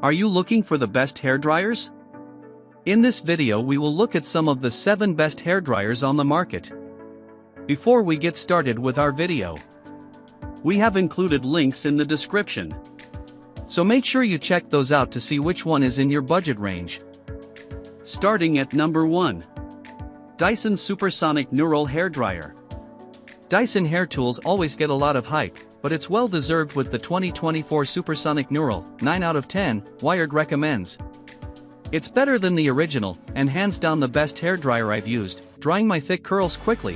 Are you looking for the best hair dryers? In this video we will look at some of the 7 best hair dryers on the market. Before we get started with our video, we have included links in the description. So make sure you check those out to see which one is in your budget range. Starting at number 1. Dyson Supersonic Nural Hair Dryer. Dyson hair tools always get a lot of hype, but it's well deserved with the 2024 Supersonic Nural, 9 out of 10, Wired recommends. It's better than the original, and hands down the best hair dryer I've used, drying my thick curls quickly.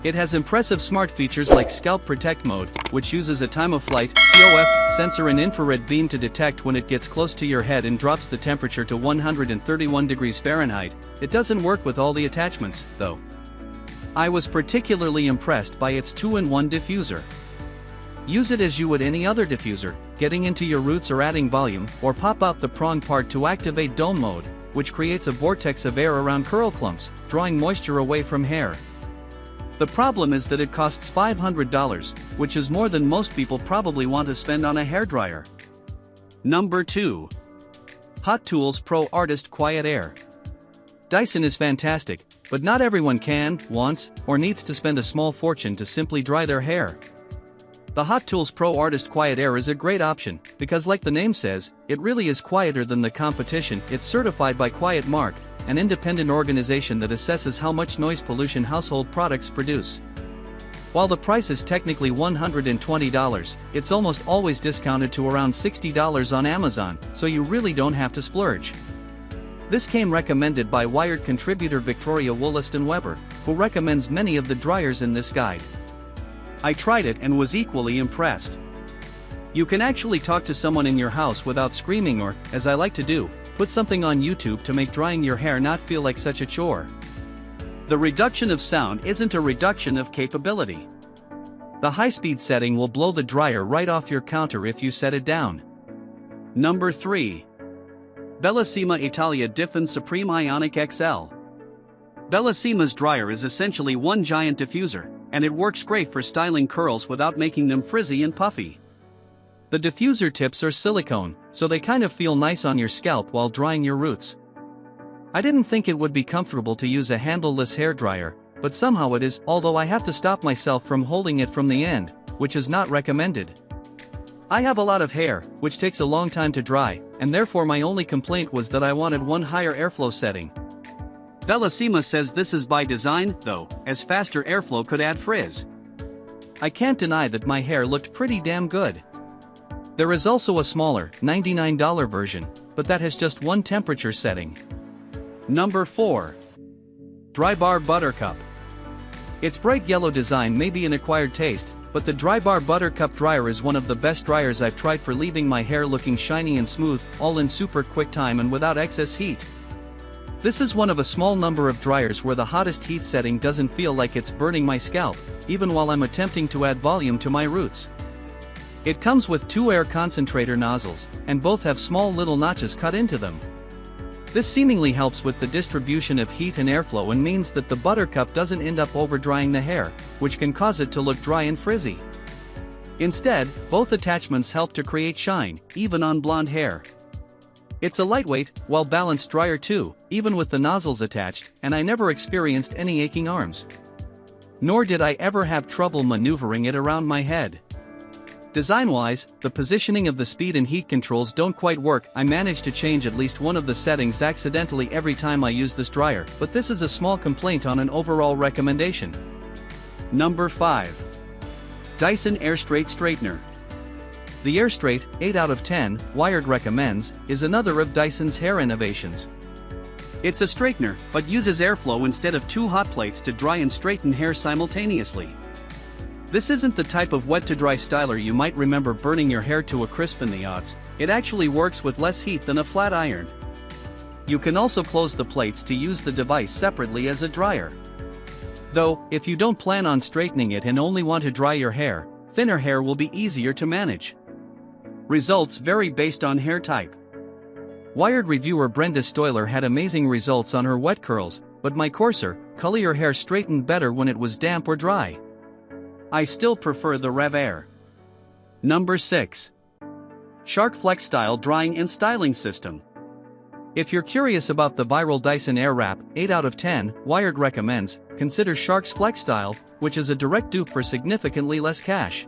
It has impressive smart features like Scalp Protect Mode, which uses a time-of-flight (TOF) sensor and infrared beam to detect when it gets close to your head and drops the temperature to 131 degrees Fahrenheit. It doesn't work with all the attachments, though. I was particularly impressed by its 2-in-1 diffuser. Use it as you would any other diffuser, getting into your roots or adding volume, or pop out the prong part to activate dome mode, which creates a vortex of air around curl clumps, drawing moisture away from hair. The problem is that it costs $500, which is more than most people probably want to spend on a hairdryer. Number 2. Hot Tools Pro Artist Quietair. Dyson is fantastic, but not everyone can, wants, or needs to spend a small fortune to simply dry their hair. The Hot Tools Pro Artist Quietair is a great option, because like the name says, it really is quieter than the competition. It's certified by Quiet Mark, an independent organization that assesses how much noise pollution household products produce. While the price is technically $120, it's almost always discounted to around $60 on Amazon, so you really don't have to splurge. This came recommended by Wired contributor Victoria Wollaston-Weber, who recommends many of the dryers in this guide. I tried it and was equally impressed. You can actually talk to someone in your house without screaming or, as I like to do, put something on YouTube to make drying your hair not feel like such a chore. The reduction of sound isn't a reduction of capability. The high-speed setting will blow the dryer right off your counter if you set it down. Number 3. Bellissima Italia Diffon Supreme Ionic XL. Bellissima's dryer is essentially one giant diffuser, and it works great for styling curls without making them frizzy and puffy. The diffuser tips are silicone, so they kind of feel nice on your scalp while drying your roots. I didn't think it would be comfortable to use a handleless hairdryer, but somehow it is, although I have to stop myself from holding it from the end, which is not recommended. I have a lot of hair, which takes a long time to dry, and therefore my only complaint was that I wanted one higher airflow setting. Bellissima says this is by design, though, as faster airflow could add frizz. I can't deny that my hair looked pretty damn good. There is also a smaller, $99 version, but that has just one temperature setting. Number 4. DryBar Buttercup. Its bright yellow design may be an acquired taste, but the DryBar Buttercup dryer is one of the best dryers I've tried for leaving my hair looking shiny and smooth, all in super quick time and without excess heat. This is one of a small number of dryers where the hottest heat setting doesn't feel like it's burning my scalp, even while I'm attempting to add volume to my roots. It comes with 2 air concentrator nozzles, and both have small little notches cut into them. This seemingly helps with the distribution of heat and airflow and means that the Buttercup doesn't end up over-drying the hair, which can cause it to look dry and frizzy. Instead, both attachments help to create shine, even on blonde hair. It's a lightweight, well-balanced dryer too, even with the nozzles attached, and I never experienced any aching arms. Nor did I ever have trouble maneuvering it around my head. Design-wise, the positioning of the speed and heat controls don't quite work. I managed to change at least one of the settings accidentally every time I use this dryer, but this is a small complaint on an overall recommendation. Number 5. Dyson Air Straightener. The Airstrait, 8 out of 10, Wired recommends, is another of Dyson's hair innovations. It's a straightener, but uses airflow instead of 2 hot plates to dry and straighten hair simultaneously. This isn't the type of wet-to-dry styler you might remember burning your hair to a crisp in the aughts. It actually works with less heat than a flat iron. You can also close the plates to use the device separately as a dryer. Though, if you don't plan on straightening it and only want to dry your hair, thinner hair will be easier to manage. Results vary based on hair type. Wired reviewer Brenda Stoiler had amazing results on her wet curls, but my coarser, curlier hair straightened better when it was damp or dry. I still prefer the Rev Air. Number 6. Shark FlexStyle Drying and Styling System. If you're curious about the viral Dyson Airwrap, 8 out of 10, Wired recommends, consider Shark's FlexStyle, which is a direct dupe for significantly less cash.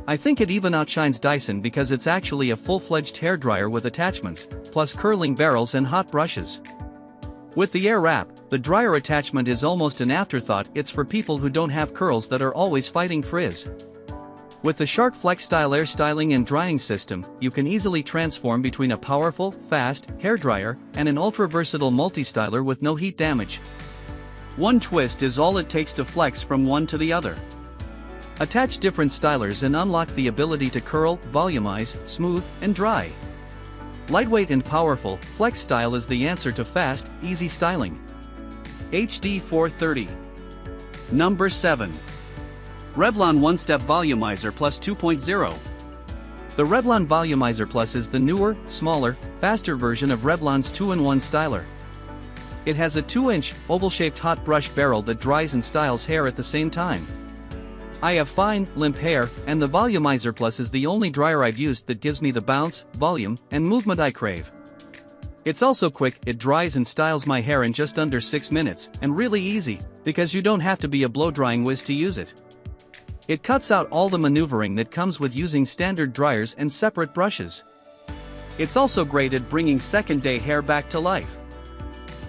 I think it even outshines Dyson because it's actually a full-fledged hairdryer with attachments, plus curling barrels and hot brushes. With the Airwrap, the dryer attachment is almost an afterthought. It's for people who don't have curls that are always fighting frizz. With the Shark FlexStyle air styling and drying system, you can easily transform between a powerful, fast hairdryer and an ultra-versatile multi-styler with no heat damage. One twist is all it takes to flex from one to the other. Attach different stylers and unlock the ability to curl, volumize, smooth, and dry. Lightweight and powerful, FlexStyle is the answer to fast, easy styling. HD 430. Number 7. Revlon One-Step Volumizer Plus 2.0. The Revlon Volumizer Plus is the newer, smaller, faster version of Revlon's 2-in-1 styler. It has a 2-inch, oval-shaped hot brush barrel that dries and styles hair at the same time. I have fine, limp hair, and the Volumizer Plus is the only dryer I've used that gives me the bounce, volume, and movement I crave. It's also quick. It dries and styles my hair in just under 6 minutes, and really easy, because you don't have to be a blow-drying whiz to use it. It cuts out all the maneuvering that comes with using standard dryers and separate brushes. It's also great at bringing second-day hair back to life.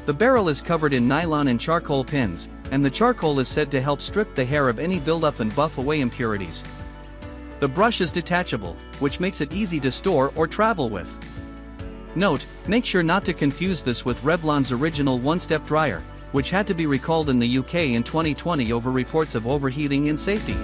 The barrel is covered in nylon and charcoal pins, and the charcoal is said to help strip the hair of any buildup and buff away impurities. The brush is detachable, which makes it easy to store or travel with. Note, make sure not to confuse this with Revlon's original one-step dryer, which had to be recalled in the UK in 2020 over reports of overheating and safety.